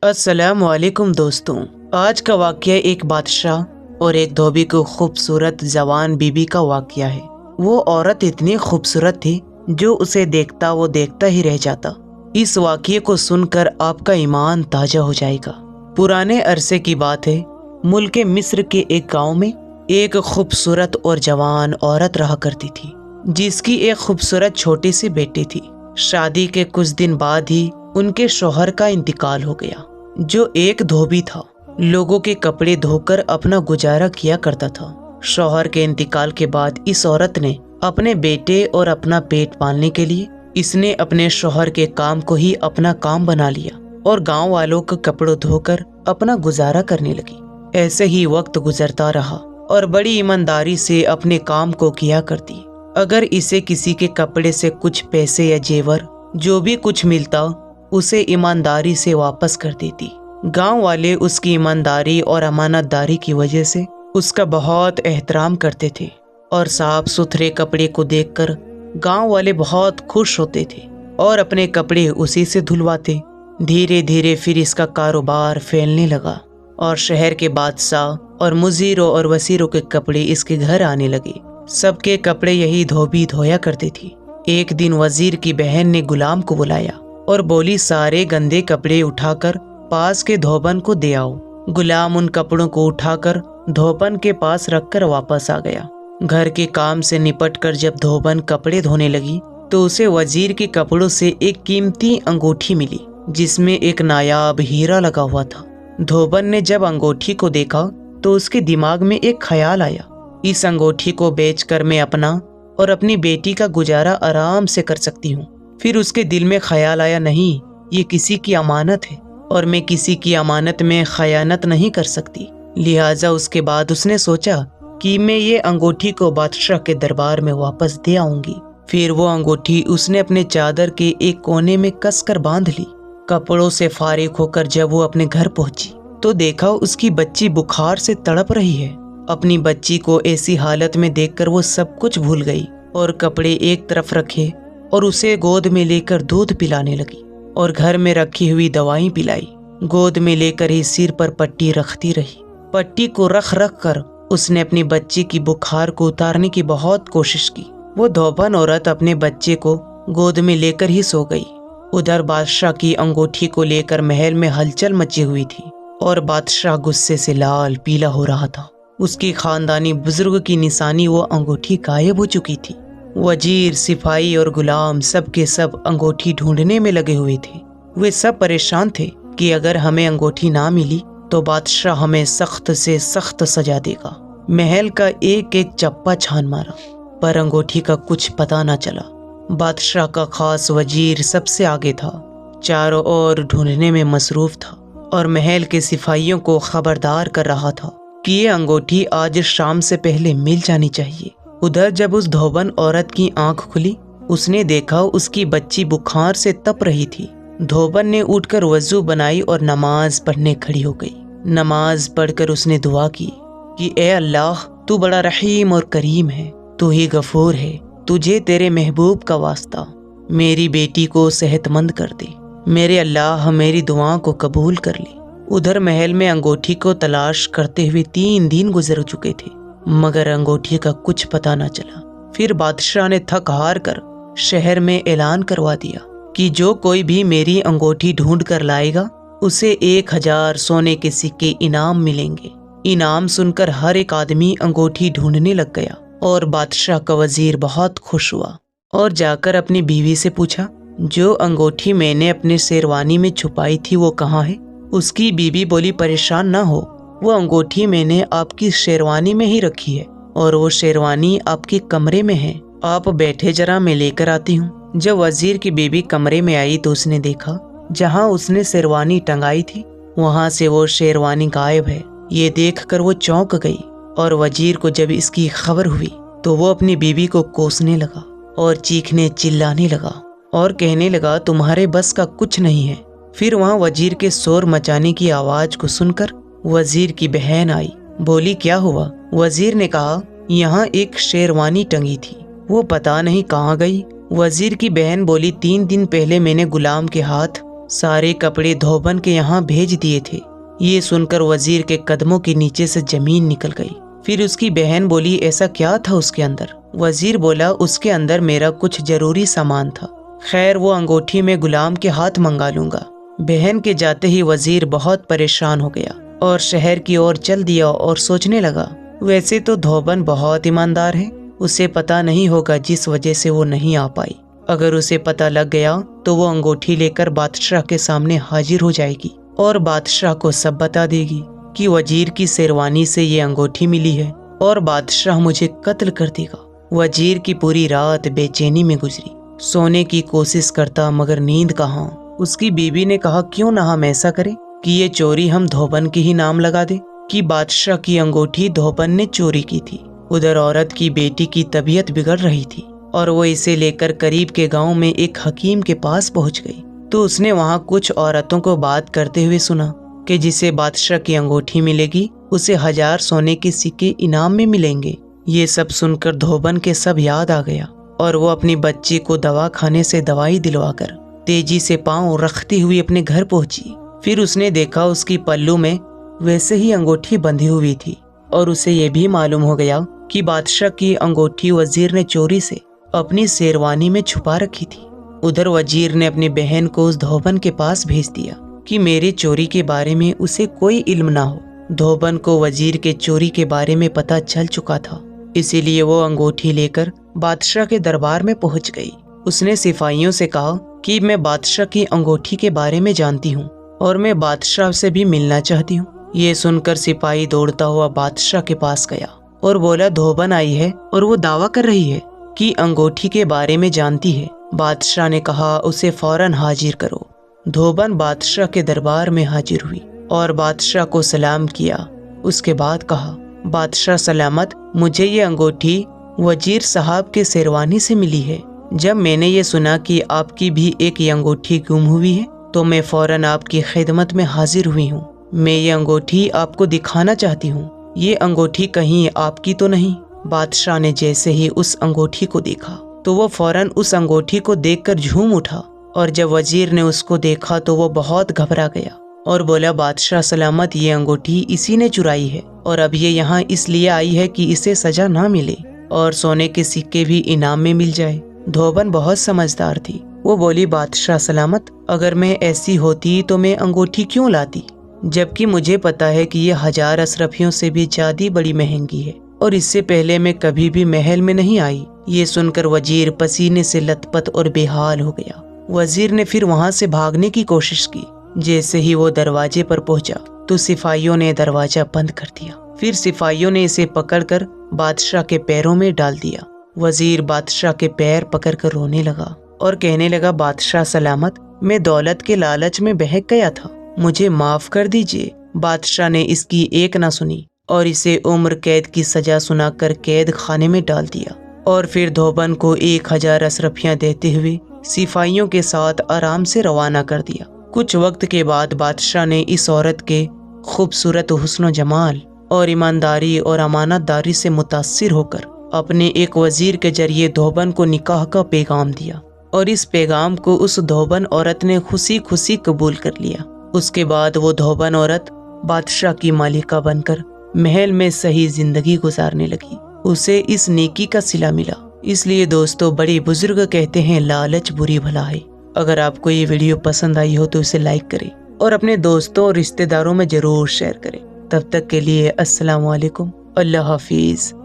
अस्सलाम वालेकुम दोस्तों। आज का वाक़या एक बादशाह और एक धोबी को खूबसूरत जवान बीबी का वाक़या है। वो औरत इतनी खूबसूरत थी जो उसे देखता वो देखता ही रह जाता। इस वाक़ये को सुनकर आपका ईमान ताज़ा हो जाएगा। पुराने अरसे की बात है, मुल्क मिस्र के एक गांव में एक खूबसूरत और जवान औरत रहा करती थी, जिसकी एक खूबसूरत छोटी सी बेटी थी। शादी के कुछ दिन बाद ही उनके शौहर का इंतकाल हो गया, जो एक धोबी था। लोगों के कपड़े धोकर अपना गुजारा किया करता था। शौहर के इंतकाल के बाद इस औरत ने अपने बेटे और अपना पेट पालने के लिए इसने अपने शौहर के काम को ही अपना काम बना लिया और गांव वालों के कपड़ों धोकर अपना गुजारा करने लगी। ऐसे ही वक्त गुजरता रहा और बड़ी ईमानदारी से अपने काम को किया करती। अगर इसे किसी के कपड़े से कुछ पैसे या जेवर जो भी कुछ मिलता उसे ईमानदारी से वापस कर देती। गांव वाले उसकी ईमानदारी और अमानतदारी की वजह से उसका बहुत एहतराम करते थे और साफ सुथरे कपड़े को देखकर गांव वाले बहुत खुश होते थे और अपने कपड़े उसी से धुलवाते। धीरे धीरे फिर इसका कारोबार फैलने लगा और शहर के बादशाह और मुजीरों और वसीरों के कपड़े इसके घर आने लगे। सबके कपड़े यही धोबी धोया करती थी। एक दिन वजीर की बहन ने गुलाम को बुलाया और बोली, सारे गंदे कपड़े उठाकर पास के धोबन को दे आओ। गुलाम उन कपड़ों को उठाकर धोबन के पास रखकर वापस आ गया। घर के काम से निपटकर जब धोबन कपड़े धोने लगी तो उसे वजीर के कपड़ों से एक कीमती अंगूठी मिली, जिसमें एक नायाब हीरा लगा हुआ था। धोबन ने जब अंगूठी को देखा तो उसके दिमाग में एक ख्याल आया, इस अंगूठी को बेचकर मैं अपना और अपनी बेटी का गुजारा आराम से कर सकती हूँ। फिर उसके दिल में ख्याल आया, नहीं, ये किसी की अमानत है और मैं किसी की अमानत में खयानत नहीं कर सकती। लिहाजा उसके बाद उसने सोचा कि मैं ये अंगूठी को बादशाह के दरबार में वापस दे आऊंगी। फिर वो अंगूठी उसने अपने चादर के एक कोने में कसकर बांध ली। कपड़ों से फारिग होकर जब वो अपने घर पहुंची तो देखा उसकी बच्ची बुखार से तड़प रही है। अपनी बच्ची को ऐसी हालत में देखकर वो सब कुछ भूल गई और कपड़े एक तरफ रखे और उसे गोद में लेकर दूध पिलाने लगी और घर में रखी हुई दवाई पिलाई। गोद में लेकर ही सिर पर पट्टी रखती रही। पट्टी को रख रख कर उसने अपनी बच्ची की बुखार को उतारने की बहुत कोशिश की। वो धोबन औरत अपने बच्चे को गोद में लेकर ही सो गई। उधर बादशाह की अंगूठी को लेकर महल में हलचल मची हुई थी और बादशाह गुस्से से लाल पीला हो रहा था। उसकी खानदानी बुजुर्ग की निशानी वो अंगूठी गायब हो चुकी थी। वजीर, सिपाही और गुलाम सब के सब अंगूठी ढूंढने में लगे हुए थे। वे सब परेशान थे कि अगर हमें अंगूठी ना मिली तो बादशाह हमें सख्त से सख्त सजा देगा। महल का एक एक चप्पा छान मारा पर अंगूठी का कुछ पता ना चला। बादशाह का खास वजीर सबसे आगे था, चारों ओर ढूंढने में मसरूफ था और महल के सिपाहियों को खबरदार कर रहा था कि ये अंगूठी आज शाम से पहले मिल जानी चाहिए। उधर जब उस धोबन औरत की आंख खुली, उसने देखा उसकी बच्ची बुखार से तप रही थी। धोबन ने उठकर वजू बनाई और नमाज पढ़ने खड़ी हो गई। नमाज पढ़कर उसने दुआ की कि ए अल्लाह, तू बड़ा रहीम और करीम है, तू ही गफूर है, तुझे तेरे महबूब का वास्ता मेरी बेटी को सेहतमंद कर दे। मेरे अल्लाह मेरी दुआ को कबूल कर ले। उधर महल में अंगूठी को तलाश करते हुए 3 दिन गुजर चुके थे, मगर अंगूठी का कुछ पता न चला। फिर बादशाह ने थक हार कर शहर में ऐलान करवा दिया कि जो कोई भी मेरी अंगूठी ढूंढ कर लाएगा उसे 1000 सोने के सिक्के इनाम मिलेंगे। इनाम सुनकर हर एक आदमी अंगूठी ढूंढने लग गया और बादशाह का वजीर बहुत खुश हुआ और जाकर अपनी बीवी से पूछा, जो अंगूठी मैंने अपने शेरवानी में छुपाई थी वो कहाँ है? उसकी बीवी बोली, परेशान ना हो, वो अंगूठी मैंने आपकी शेरवानी में ही रखी है और वो शेरवानी आपके कमरे में है। आप बैठे, जरा मैं लेकर आती हूँ। जब वजीर की बीबी कमरे में आई तो उसने देखा जहाँ उसने शेरवानी टंगाई थी वहाँ से वो शेरवानी गायब है। ये देखकर वो चौंक गई और वजीर को जब इसकी खबर हुई तो वो अपनी बीबी को कोसने लगा और चीखने चिल्लाने लगा और कहने लगा, तुम्हारे बस का कुछ नहीं है। फिर वहाँ वजीर के शोर मचाने की आवाज को सुनकर वजीर की बहन आई। बोली, क्या हुआ? वजीर ने कहा, यहाँ एक शेरवानी टंगी थी, वो पता नहीं कहाँ गई। वजीर की बहन बोली, 3 दिन पहले मैंने गुलाम के हाथ सारे कपड़े धोबन के यहाँ भेज दिए थे। ये सुनकर वजीर के कदमों के नीचे से जमीन निकल गई। फिर उसकी बहन बोली, ऐसा क्या था उसके अंदर? वजीर बोला, उसके अंदर मेरा कुछ जरूरी सामान था। खैर वो अंगूठी में गुलाम के हाथ मंगा लूंगा। बहन के जाते ही वजीर बहुत परेशान हो गया और शहर की ओर चल दिया और सोचने लगा, वैसे तो धोबन बहुत ईमानदार है, उसे पता नहीं होगा जिस वजह से वो नहीं आ पाई। अगर उसे पता लग गया तो वो अंगूठी लेकर बादशाह के सामने हाजिर हो जाएगी और बादशाह को सब बता देगी कि वजीर की शेरवानी से ये अंगूठी मिली है और बादशाह मुझे कत्ल कर देगा। वजीर की पूरी रात बेचैनी में गुजरी, सोने की कोशिश करता मगर नींद कहाँ। उसकी बीवी ने कहा, क्यों ना हम ऐसा करें कि ये चोरी हम धोबन के ही नाम लगा दे कि बादशाह की अंगूठी धोबन ने चोरी की थी। उधर औरत की बेटी की तबीयत बिगड़ रही थी और वो इसे लेकर करीब के गांव में एक हकीम के पास पहुंच गई। तो उसने वहां कुछ औरतों को बात करते हुए सुना कि जिसे बादशाह की अंगूठी मिलेगी उसे 1000 सोने के सिक्के इनाम में मिलेंगे। ये सब सुनकर धोबन के सब याद आ गया और वो अपनी बच्ची को दवा खाने से दवाई दिलवाकर तेजी से पांव रखती हुई अपने घर पहुंची। फिर उसने देखा उसकी पल्लू में वैसे ही अंगूठी बंधी हुई थी और उसे ये भी मालूम हो गया कि बादशाह की अंगूठी वजीर ने चोरी से अपनी शेरवानी में छुपा रखी थी। उधर वजीर ने अपनी बहन को उस धोबन के पास भेज दिया कि मेरे चोरी के बारे में उसे कोई इल्म ना हो। धोबन को वजीर के चोरी के बारे में पता चल चुका था, इसीलिए वो अंगूठी लेकर बादशाह के दरबार में पहुंच गई। उसने सिपाहियों से कहा कि मैं बादशाह की अंगूठी के बारे में जानती हूँ और मैं बादशाह से भी मिलना चाहती हूँ। ये सुनकर सिपाही दौड़ता हुआ बादशाह के पास गया और बोला, धोबन आई है और वो दावा कर रही है कि अंगूठी के बारे में जानती है। बादशाह ने कहा, उसे फौरन हाजिर करो। धोबन बादशाह के दरबार में हाजिर हुई और बादशाह को सलाम किया। उसके बाद कहा, बादशाह सलामत, मुझे ये अंगूठी वजीर साहब के शेरवानी से मिली है। जब मैंने ये सुना कि आपकी भी एक ये अंगूठी गुम हुई है तो मैं फौरन आपकी खिदमत में हाजिर हुई हूँ। मैं ये अंगूठी आपको दिखाना चाहती हूँ। ये अंगूठी कहीं आपकी तो नहीं? बादशाह ने जैसे ही उस अंगूठी को देखा तो वो फौरन उस अंगूठी को देखकर झूम उठा और जब वजीर ने उसको देखा तो वो बहुत घबरा गया और बोला, बादशाह सलामत, ये अंगूठी इसी ने चुराई है और अब ये यहाँ इसलिए आई है कि इसे सजा ना मिले और सोने के सिक्के भी इनाम में मिल जाए। धोबन बहुत समझदार थी। वो बोली, बादशाह सलामत, अगर मैं ऐसी होती तो मैं अंगूठी क्यों लाती, जबकि मुझे पता है कि ये 1000 अशरफियों से भी ज्यादा बड़ी महंगी है और इससे पहले मैं कभी भी महल में नहीं आई। ये सुनकर वजीर पसीने से लथपथ और बेहाल हो गया। वजीर ने फिर वहां से भागने की कोशिश की। जैसे ही वो दरवाजे पर पहुंचा तो सिपाहियों ने दरवाजा बंद कर दिया। फिर सिपाहियों ने इसे पकड़कर बादशाह के पैरों में डाल दिया। वजीर बादशाह के पैर पकड़कर रोने लगा और कहने लगा, बादशाह सलामत, मैं दौलत के लालच में बहक गया था, मुझे माफ कर दीजिए। बादशाह ने इसकी एक ना सुनी और इसे उम्र कैद की सजा सुनाकर कैद खाने में डाल दिया और फिर धोबन को 1000 अशरफियां देते हुए सिपाहियों के साथ आराम से रवाना कर दिया। कुछ वक्त के बाद बादशाह ने इस औरत के खूबसूरत हुस्न जमाल और ईमानदारी और अमानतदारी से मुतासिर होकर अपने एक वजीर के जरिए धोबन को निकाह का पैगाम दिया और इस पैगाम को उस धोबन औरत ने खुशी खुशी कबूल कर लिया। उसके बाद वो धोबन औरत बादशाह की मालिका बनकर महल में सही जिंदगी गुजारने लगी। उसे इस नेकी का सिला मिला। इसलिए दोस्तों, बड़े बुजुर्ग कहते हैं, लालच बुरी भला है। अगर आपको ये वीडियो पसंद आई हो तो इसे लाइक करें और अपने दोस्तों और रिश्तेदारों में जरूर शेयर करें। तब तक के लिए अस्सलाम वालेकुम, अल्लाह हाफिज।